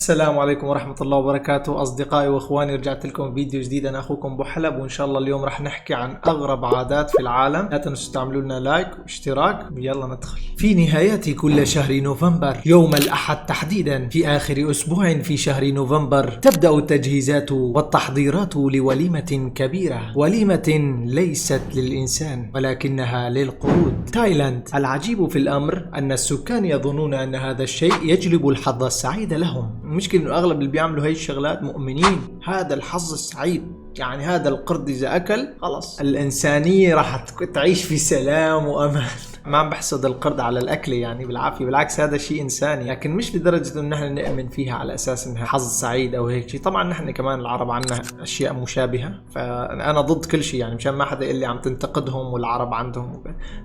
السلام عليكم ورحمة الله وبركاته أصدقائي وإخواني، رجعت لكم فيديو جديد. أنا أخوكم أبو حلب، وإن شاء الله اليوم رح نحكي عن أغرب عادات في العالم. لا تنسوا تعملوا لنا لايك واشتراك، ويلا ندخل. في نهايات كل شهر نوفمبر، يوم الأحد تحديدا في آخر أسبوع في شهر نوفمبر، تبدأ التجهيزات والتحضيرات لوليمة كبيرة، وليمة ليست للإنسان ولكنها للقرود. تايلاند. العجيب في الأمر أن السكان يظنون أن هذا الشيء يجلب الحظ السعيد لهم. المشكلة انه اغلب اللي بيعملوا هاي الشغلات مؤمنين هذا الحظ السعيد، يعني هذا القرد اذا اكل خلص الانسانية راح تعيش في سلام وامان. ما عم بحسد القرد على الاكل يعني بالعافية، بالعكس هذا شيء انساني، لكن مش لدرجة انه نحن نؤمن فيها على اساس انها حظ سعيد او هيك شيء. طبعا نحن كمان العرب عنا اشياء مشابهة، فانا ضد كل شيء، يعني مشان ما حدا يقول لي عم تنتقدهم والعرب عندهم.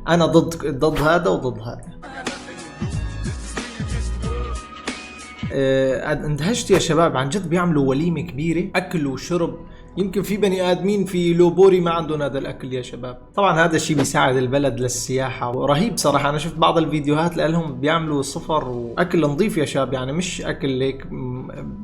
انا ضد هذا وضد هذا. اندهشت يا شباب، عن جد بيعملوا وليمة كبيرة أكل وشرب. يمكن في بني آدمين في لوبوري ما عندهم هذا الأكل يا شباب. طبعا هذا الشيء بيساعد البلد للسياحة، ورهيب صراحة. أنا شفت بعض الفيديوهات لهم بيعملوا صفر وأكل نظيف يا شباب، يعني مش أكل هيك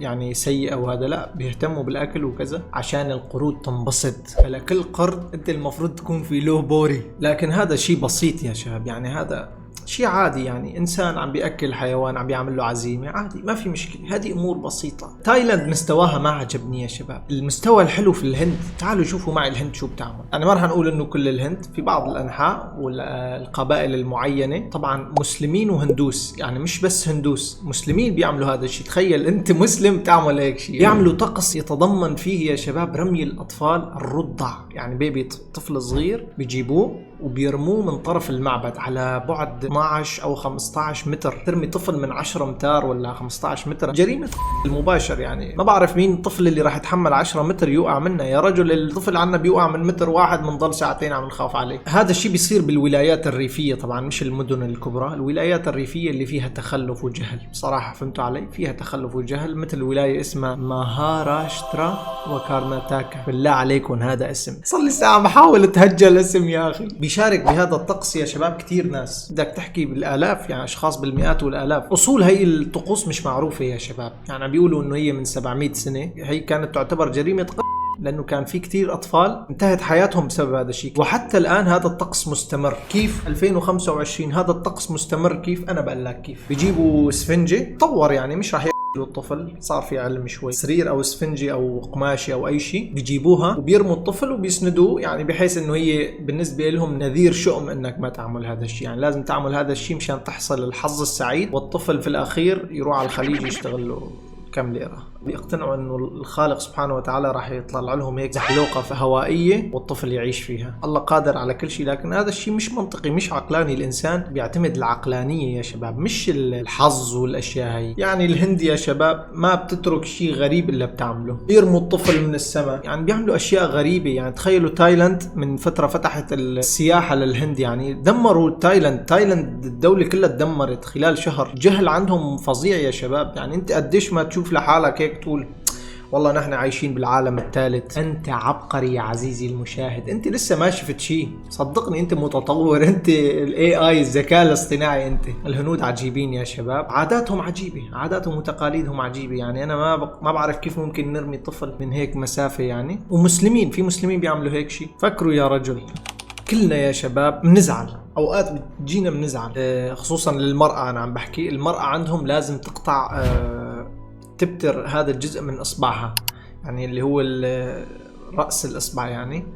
يعني سيء أو هذا، لا بيهتموا بالأكل وكذا عشان القرود تنبسط. فلكل قرد أنت المفروض تكون في لوبوري، لكن هذا شيء بسيط يا شباب، يعني هذا شيء عادي، يعني انسان عم بياكل حيوان عم بيعمل له عزيمه عادي، ما في مشكله، هذه امور بسيطه. تايلاند مستواها ما عجبني يا شباب. المستوى الحلو في الهند، تعالوا شوفوا معي الهند شو بتعمل. انا ما راح نقول انه كل الهند، في بعض الانحاء والقبائل المعينه، طبعا مسلمين وهندوس، يعني مش بس هندوس، مسلمين بيعملوا هذا الشيء. تخيل انت مسلم تعمل هيك شيء. بيعملوا طقس يتضمن فيه يا شباب رمي الاطفال الرضع، يعني بيبي طفل صغير بيجيبوه وبيرموه من طرف المعبد على بعد 12 او 15 متر. ترمي طفل من 10 امتار ولا 15 متر، جريمة المباشر. يعني ما بعرف مين الطفل اللي راح يتحمل 10 متر يوقع منه. يا رجل الطفل عنا بيوقع من متر واحد بنضل ساعتين عم نخاف عليه. هذا الشيء بيصير بالولايات الريفية طبعا، مش المدن الكبرى، الولايات الريفية اللي فيها تخلف وجهل صراحة، فهمتوا علي؟ فيها تخلف وجهل، مثل ولاية اسمها ماهاراشترا وكارناتاكا. بالله عليكم هذا اسم، صار لي ساعة بحاول اتهجى الاسم يا اخي. بيشارك بهذا الطقس يا شباب كثير ناس، بدك تحكي بالالاف، يعني اشخاص بالمئات والالاف. اصول هي الطقوس مش معروفة يا شباب، يعني بيقولوا انه هي من 700 سنة، هي كانت تعتبر جريمة لانه كان في كتير اطفال انتهت حياتهم بسبب هذا الشيء، وحتى الان هذا الطقس مستمر. كيف 2025 هذا الطقس مستمر؟ كيف؟ انا بقول لك كيف. بيجيبوا اسفنجة طور، يعني مش راح الطفل، صار في علم شوي، سرير او اسفنجي او قماشي او اي شيء، بيجيبوها وبيرموا الطفل وبيسندوه، يعني بحيث انه هي بالنسبه لهم نذير شؤم انك ما تعمل هذا الشيء، يعني لازم تعمل هذا الشيء مشان تحصل الحظ السعيد، والطفل في الاخير يروح على الخليج يشتغل له كم ليرة. بيقتنعوا انه الخالق سبحانه وتعالى راح يطلع لهم هيك زحلوقة هوائية والطفل يعيش فيها. الله قادر على كل شيء، لكن هذا الشيء مش منطقي، مش عقلاني. الانسان بيعتمد العقلانية يا شباب، مش الحظ والاشياء هي. يعني الهند يا شباب ما بتترك شيء غريب الا بتعمله، بيرموا الطفل من السماء، يعني بيعملوا اشياء غريبة. يعني تخيلوا تايلاند من فترة فتحت السياحة للهند، يعني دمروا تايلاند الدولة كلها تدمرت خلال شهر. جهل عندهم فظيع يا شباب، يعني انت قديش ما تشوف لحالك هيك تقول والله نحن عايشين بالعالم الثالث. انت عبقري يا عزيزي المشاهد، انت لسه ما شفت شيء، صدقني انت متطور، انت الاي اي الذكاء الاصطناعي. انت الهنود عجيبين يا شباب، عاداتهم عجيبة، عاداتهم وتقاليدهم عجيبة. يعني انا ما بعرف كيف ممكن نرمي طفل من هيك مسافة يعني. ومسلمين، في مسلمين بيعملوا هيك شيء، فكروا يا رجل. كلنا يا شباب بنزعل، اوقات بتجينا بنزعل، خصوصا للمرأة. انا عم بحكي المرأة عندهم لازم تقطع تبتر هذا الجزء من اصبعها، يعني اللي هو رأس الاصبع، يعني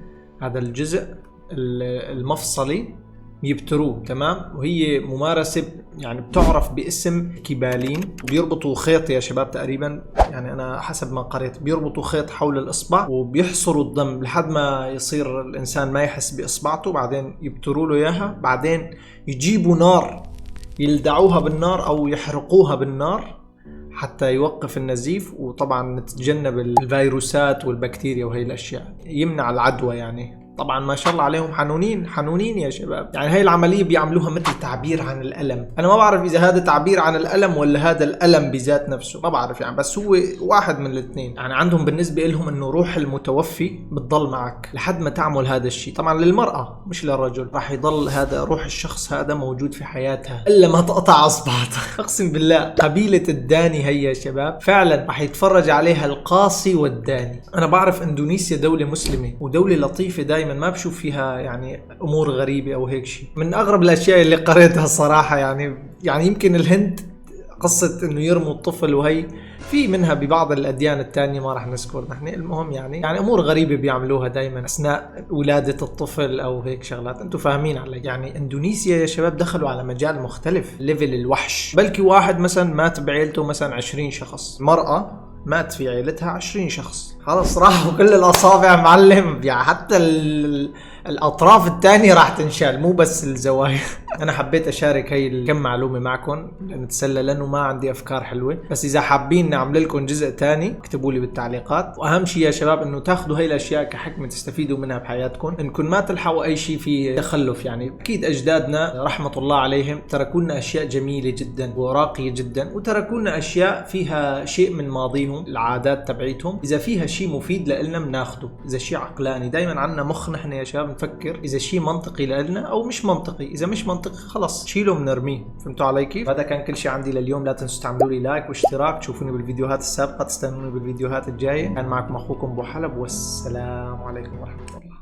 هذا الجزء المفصلي يبتروه، تمام. وهي ممارسة يعني بتعرف باسم كبالين، بيربطوا خيط يا شباب تقريبا، يعني انا حسب ما قريت بيربطوا خيط حول الاصبع وبيحصروا الدم لحد ما يصير الانسان ما يحس باصبعته، بعدين يبتروا له اياها، بعدين يجيبوا نار يلدعوها بالنار او يحرقوها بالنار حتى يوقف النزيف، وطبعا نتجنب الفيروسات والبكتيريا وهي الاشياء، يمنع العدوى يعني. طبعا ما شاء الله عليهم حنونين حنونين يا شباب. يعني هاي العملية بيعملوها مثل تعبير عن الألم. أنا ما بعرف إذا هذا تعبير عن الألم ولا هذا الألم بذات نفسه، ما بعرف يعني، بس هو واحد من الاثنين. يعني عندهم بالنسبة لهم إنه روح المتوفي بتضل معك لحد ما تعمل هذا الشيء. طبعا للمرأة مش للرجل، راح يضل هذا روح الشخص هذا موجود في حياتها إلا ما تقطع أصبعتها. أقسم بالله قبيلة الداني هي يا شباب فعلا راح يتفرج عليها القاصي والداني. أنا بعرف إندونيسيا دولة مسلمة ودولة لطيفة دايما، ما بشوف فيها يعني أمور غريبة أو هيك شيء. من أغرب الأشياء اللي قريتها الصراحة يعني يمكن الهند قصة إنه يرموا الطفل، وهي في منها ببعض الأديان التانية ما راح نذكر نحن. المهم يعني أمور غريبة بيعملوها دايما أثناء ولادة الطفل أو هيك شغلات، أنتم فاهمين علي. يعني إندونيسيا يا شباب دخلوا على مجال مختلف، ليفل الوحش. بلكي واحد مثلا مات بعيلته مثلا 20 شخص، مرأة مات في عيلتها 20 شخص، خلص راحوا كل الأصابع معلم. يعني حتى الأطراف التانية راح تنشال، مو بس الزوايا. أنا حبيت أشارك هاي الكم معلومة معكم نتسلى، لأنه ما عندي أفكار حلوة. بس إذا حابين نعمل لكم جزء تاني اكتبوا لي بالتعليقات. وأهم شيء يا شباب إنه تاخذوا هاي الأشياء كحكمة تستفيدوا منها بحياتكم، إنكم ما تلحقوا أي شيء في تخلف. يعني أكيد أجدادنا رحمة الله عليهم تركوا لنا أشياء جميلة جدا وراقية جدا، وتركوا لنا أشياء فيها شيء من ماضيهم، العادات تبعيتهم. إذا فيها شيء مفيد لنا بناخده، إذا شيء عقلاني. دايما عنا مخ نحن يا شباب نفكر إذا شيء منطقي لنا أو مش منطقي. إذا مش منطقي خلص شيله بنرميه. فهمتوا علي كيف؟ هذا كان كل شيء عندي لليوم. لا تنسوا تعملوا لي لايك واشتراك، تشوفوني بالفيديوهات السابقة، تستنوني بالفيديوهات الجاية. كان معكم أخوكم أبو حلب، والسلام عليكم ورحمة الله.